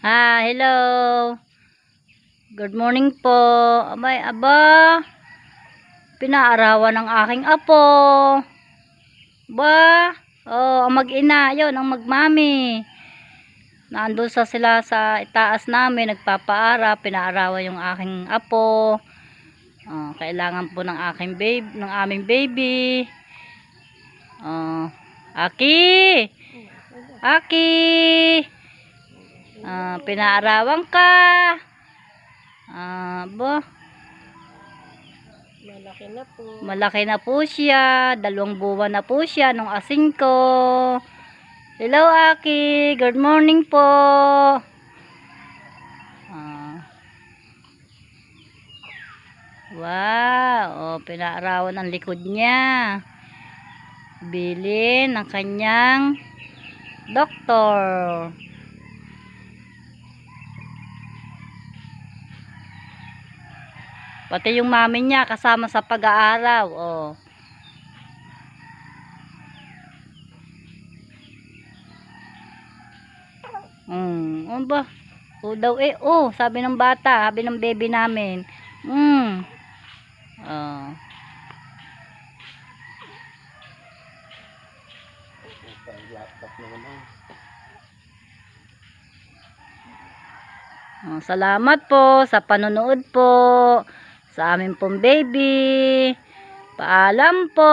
Hello. Good morning po. Abay, aba. Pinaarawan ng aking apo. Ba? Oh, ang mag-ina, 'yon, ang magmami. Naandun sila sa itaas namin, nagpapaara, pinaarawan yung aking apo. Kailangan po ng aking baby, ng aming baby. Aki. Aki. Pinaarawan ka. Ba? Malaki na po. Malaki na po siya. 2 buwan na po siya nung asin ko. Hello, Aki. Good morning po. Wow. Pinaarawan ang likod niya. Bilin ng kanyang doktor. Pati yung mami niya kasama sa pag-aaraw. Ano ba? Daw sabi ng bata, sabi ng baby namin. Salamat po sa panonood po sa amin pong baby. Paalam po.